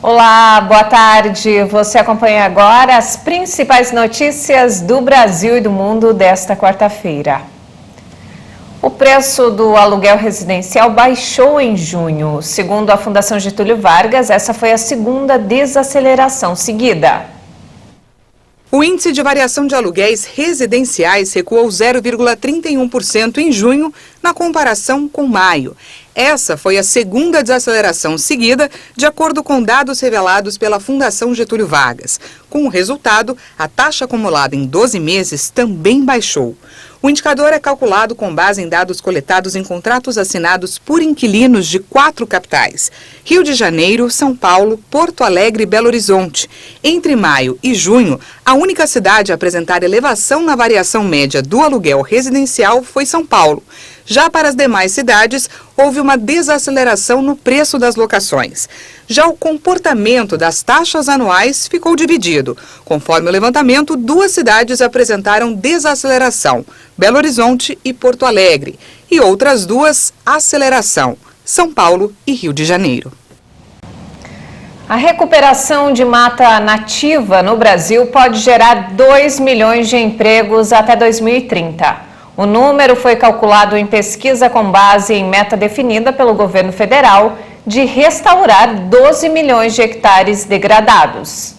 Olá, boa tarde. Você acompanha agora as principais notícias do Brasil e do mundo desta quarta-feira. O preço do aluguel residencial baixou em junho. Segundo a Fundação Getúlio Vargas, essa foi a segunda desaceleração seguida. O índice de variação de aluguéis residenciais recuou 0,31% em junho, na comparação com maio. Essa foi a segunda desaceleração seguida, de acordo com dados revelados pela Fundação Getúlio Vargas. Com o resultado, a taxa acumulada em 12 meses também baixou. O indicador é calculado com base em dados coletados em contratos assinados por inquilinos de 4 capitais: Rio de Janeiro, São Paulo, Porto Alegre e Belo Horizonte. Entre maio e junho, a única cidade a apresentar elevação na variação média do aluguel residencial foi São Paulo. Já para as demais cidades, houve uma desaceleração no preço das locações. Já o comportamento das taxas anuais ficou dividido. Conforme o levantamento, 2 cidades apresentaram desaceleração: Belo Horizonte e Porto Alegre. E outras 2, aceleração: São Paulo e Rio de Janeiro. A recuperação de mata nativa no Brasil pode gerar 2 milhões de empregos até 2030. O número foi calculado em pesquisa com base em meta definida pelo governo federal de restaurar 12 milhões de hectares degradados.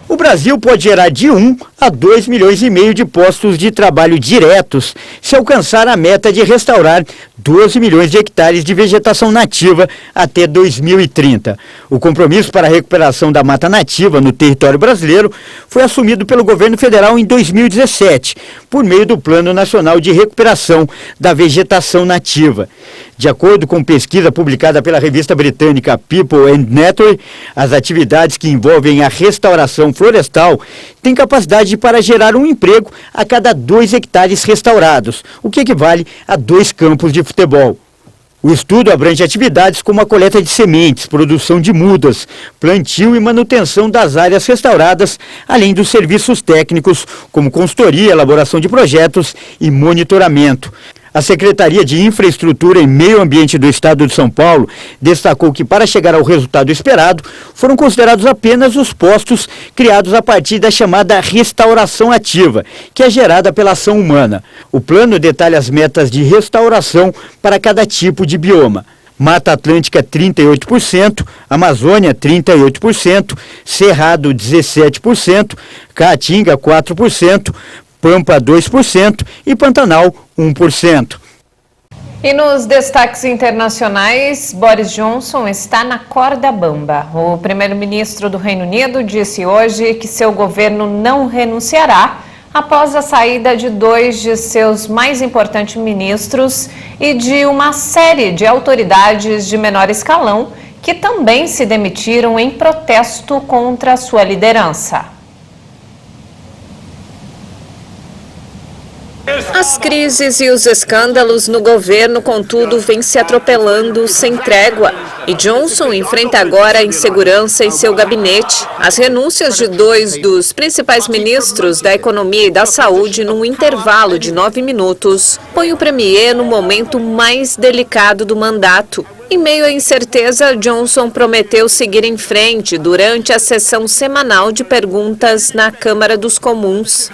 O Brasil pode gerar de 1 a 2 milhões e meio de postos de trabalho diretos se alcançar a meta de restaurar 12 milhões de hectares de vegetação nativa até 2030. O compromisso para a recuperação da mata nativa no território brasileiro foi assumido pelo governo federal em 2017, por meio do Plano Nacional de Recuperação da Vegetação Nativa. De acordo com pesquisa publicada pela revista britânica People and Nature, as atividades que envolvem a restauração florestal têm capacidade para gerar um emprego a cada 2 hectares restaurados, o que equivale a 2 campos de futebol. O estudo abrange atividades como a coleta de sementes, produção de mudas, plantio e manutenção das áreas restauradas, além dos serviços técnicos como consultoria, elaboração de projetos e monitoramento. A Secretaria de Infraestrutura e Meio Ambiente do Estado de São Paulo destacou que, para chegar ao resultado esperado, foram considerados apenas os postos criados a partir da chamada restauração ativa, que é gerada pela ação humana. O plano detalha as metas de restauração para cada tipo de bioma. Mata Atlântica 38%, Amazônia 38%, Cerrado 17%, Caatinga 4%, Pampa 2% e Pantanal 1%. E nos destaques internacionais, Boris Johnson está na corda bamba. O primeiro-ministro do Reino Unido disse hoje que seu governo não renunciará após a saída de 2 de seus mais importantes ministros e de uma série de autoridades de menor escalão que também se demitiram em protesto contra sua liderança. As crises e os escândalos no governo, contudo, vêm se atropelando sem trégua. E Johnson enfrenta agora a insegurança em seu gabinete. As renúncias de 2 dos principais ministros da Economia e da Saúde num intervalo de 9 minutos põe o premier no momento mais delicado do mandato. Em meio à incerteza, Johnson prometeu seguir em frente durante a sessão semanal de perguntas na Câmara dos Comuns.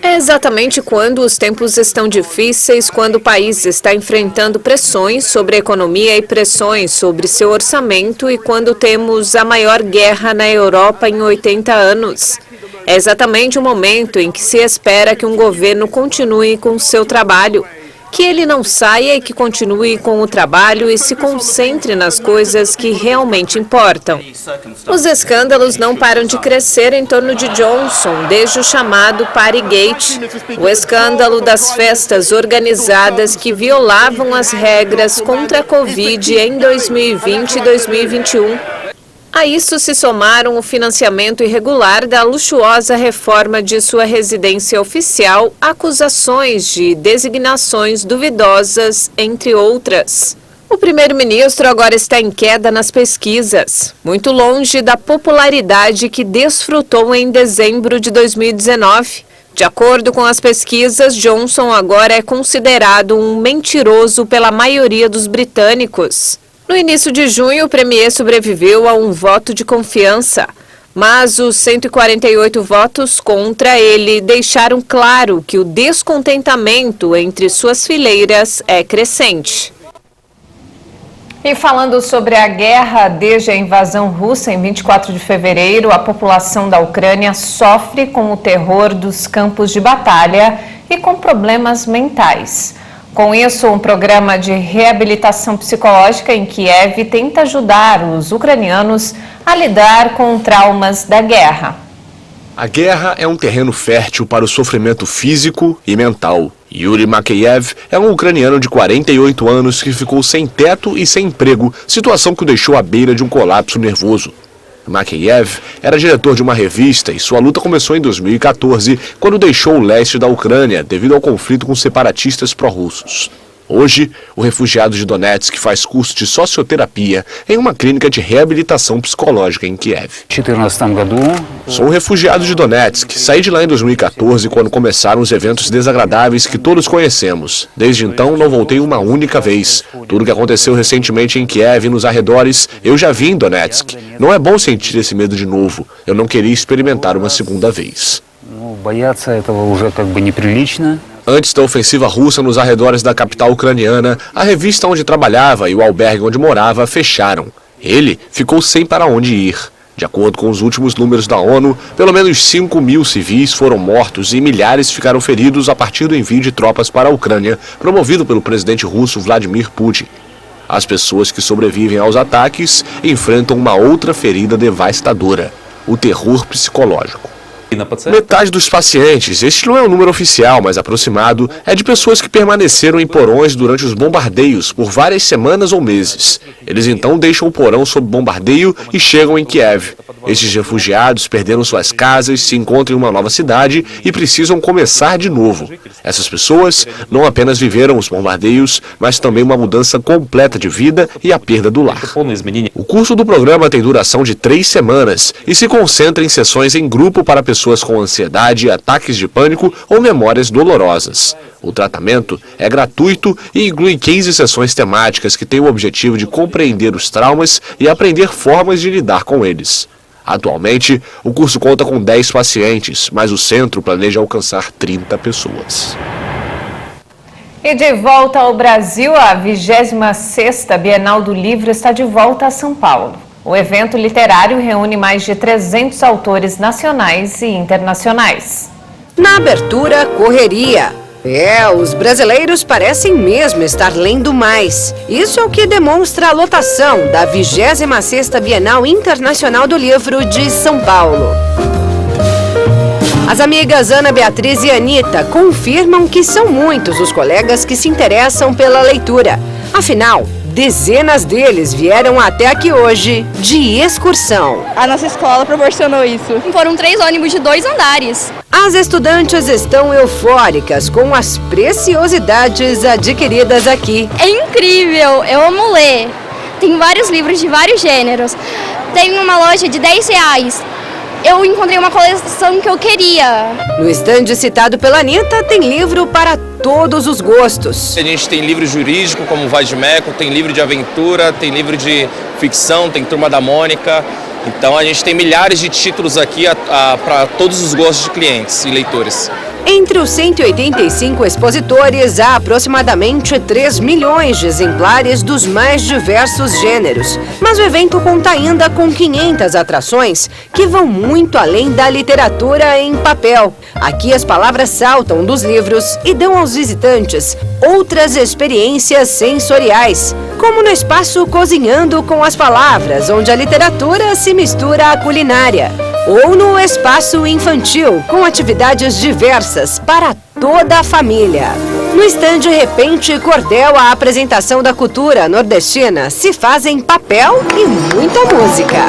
É exatamente quando os tempos estão difíceis, quando o país está enfrentando pressões sobre a economia e pressões sobre seu orçamento e quando temos a maior guerra na Europa em 80 anos. É exatamente o momento em que se espera que um governo continue com seu trabalho, que ele não saia e que continue com o trabalho e se concentre nas coisas que realmente importam. Os escândalos não param de crescer em torno de Johnson desde o chamado Partygate, o escândalo das festas organizadas que violavam as regras contra a Covid em 2020 e 2021. A isso se somaram o financiamento irregular da luxuosa reforma de sua residência oficial, acusações de designações duvidosas, entre outras. O primeiro-ministro agora está em queda nas pesquisas, muito longe da popularidade que desfrutou em dezembro de 2019. De acordo com as pesquisas, Johnson agora é considerado um mentiroso pela maioria dos britânicos. No início de junho, o premier sobreviveu a um voto de confiança, mas os 148 votos contra ele deixaram claro que o descontentamento entre suas fileiras é crescente. E falando sobre a guerra desde a invasão russa em 24 de fevereiro, a população da Ucrânia sofre com o terror dos campos de batalha e com problemas mentais. Com isso, um programa de reabilitação psicológica em Kiev tenta ajudar os ucranianos a lidar com traumas da guerra. A guerra é um terreno fértil para o sofrimento físico e mental. Yuri Makeyev é um ucraniano de 48 anos que ficou sem teto e sem emprego, situação que o deixou à beira de um colapso nervoso. Makeyev era diretor de uma revista e sua luta começou em 2014, quando deixou o leste da Ucrânia devido ao conflito com separatistas pró-russos. Hoje, o refugiado de Donetsk faz curso de socioterapia em uma clínica de reabilitação psicológica em Kiev. Sou um refugiado de Donetsk. Saí de lá em 2014, quando começaram os eventos desagradáveis que todos conhecemos. Desde então, não voltei uma única vez. Tudo que aconteceu recentemente em Kiev e nos arredores, eu já vi em Donetsk. Não é bom sentir esse medo de novo. Eu não queria experimentar uma segunda vez. Antes da ofensiva russa nos arredores da capital ucraniana, a revista onde trabalhava e o albergue onde morava fecharam. Ele ficou sem para onde ir. De acordo com os últimos números da ONU, pelo menos 5.000 civis foram mortos e milhares ficaram feridos a partir do envio de tropas para a Ucrânia, promovido pelo presidente russo Vladimir Putin. As pessoas que sobrevivem aos ataques enfrentam uma outra ferida devastadora: o terror psicológico. Metade dos pacientes, este não é um número oficial, mas aproximado, é de pessoas que permaneceram em porões durante os bombardeios por várias semanas ou meses. Eles então deixam o porão sob bombardeio e chegam em Kiev. Estes refugiados perderam suas casas, se encontram em uma nova cidade e precisam começar de novo. Essas pessoas não apenas viveram os bombardeios, mas também uma mudança completa de vida e a perda do lar. O curso do programa tem duração de 3 semanas e se concentra em sessões em grupo para pessoas com ansiedade, ataques de pânico ou memórias dolorosas. O tratamento é gratuito e inclui 15 sessões temáticas que têm o objetivo de compreender os traumas e aprender formas de lidar com eles. Atualmente, o curso conta com 10 pacientes, mas o centro planeja alcançar 30 pessoas. E de volta ao Brasil, a 26ª Bienal do Livro está de volta a São Paulo. O evento literário reúne mais de 300 autores nacionais e internacionais. Na abertura, correria. Os brasileiros parecem mesmo estar lendo mais. Isso é o que demonstra a lotação da 26ª Bienal Internacional do Livro de São Paulo. As amigas Ana Beatriz e Anitta confirmam que são muitos os colegas que se interessam pela leitura. Afinal, dezenas deles vieram até aqui hoje de excursão. A nossa escola proporcionou isso. Foram 3 ônibus de 2 andares. As estudantes estão eufóricas com as preciosidades adquiridas aqui. É incrível, eu amo ler. Tem vários livros de vários gêneros. Tem uma loja de R$10. Eu encontrei uma coleção que eu queria. No estande citado pela Anitta, tem livro para todos os gostos. A gente tem livro jurídico, como o Vai de Meco, tem livro de aventura, tem livro de ficção, tem Turma da Mônica. Então a gente tem milhares de títulos aqui para todos os gostos de clientes e leitores. Entre os 185 expositores, há aproximadamente 3 milhões de exemplares dos mais diversos gêneros. Mas o evento conta ainda com 500 atrações que vão muito além da literatura em papel. Aqui as palavras saltam dos livros e dão aos visitantes outras experiências sensoriais, como no espaço Cozinhando com as Palavras, onde a literatura se mistura à culinária. Ou no espaço infantil, com atividades diversas para toda a família. No estande Repente Cordel, a apresentação da cultura nordestina se faz em papel e muita música.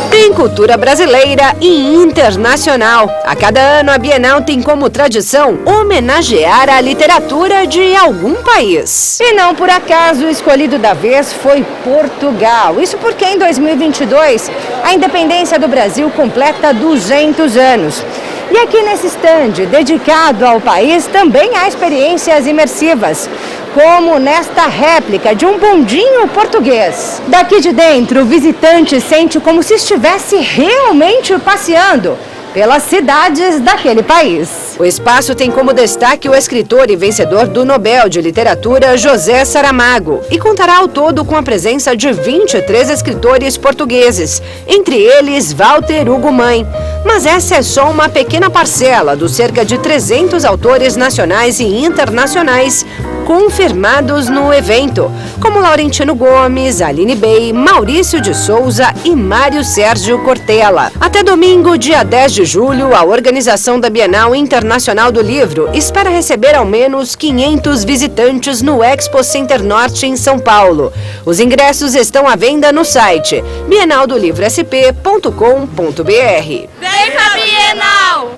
Tem cultura brasileira e internacional. A cada ano, a Bienal tem como tradição homenagear a literatura de algum país. E não por acaso o escolhido da vez foi Portugal. Isso porque em 2022, a independência do Brasil completa 200 anos. E aqui nesse estande, dedicado ao país, também há experiências imersivas, como nesta réplica de um bondinho português. Daqui de dentro, o visitante sente como se estivesse realmente passeando pelas cidades daquele país. O espaço tem como destaque o escritor e vencedor do Nobel de Literatura, José Saramago, e contará ao todo com a presença de 23 escritores portugueses, entre eles Walter Hugo Mãe. Mas essa é só uma pequena parcela dos cerca de 300 autores nacionais e internacionais confirmados no evento, como Laurentino Gomes, Aline Bey, Maurício de Souza e Mário Sérgio Cortella. Até domingo, dia 10 de julho, a organização da Bienal Internacional do Livro espera receber ao menos 500 visitantes no Expo Center Norte em São Paulo. Os ingressos estão à venda no site bienaldolivro.sp.com.br. Vem pra Bienal!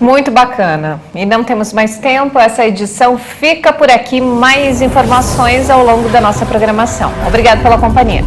Muito bacana. E não temos mais tempo, essa edição fica por aqui. Mais informações ao longo da nossa programação. Obrigada pela companhia.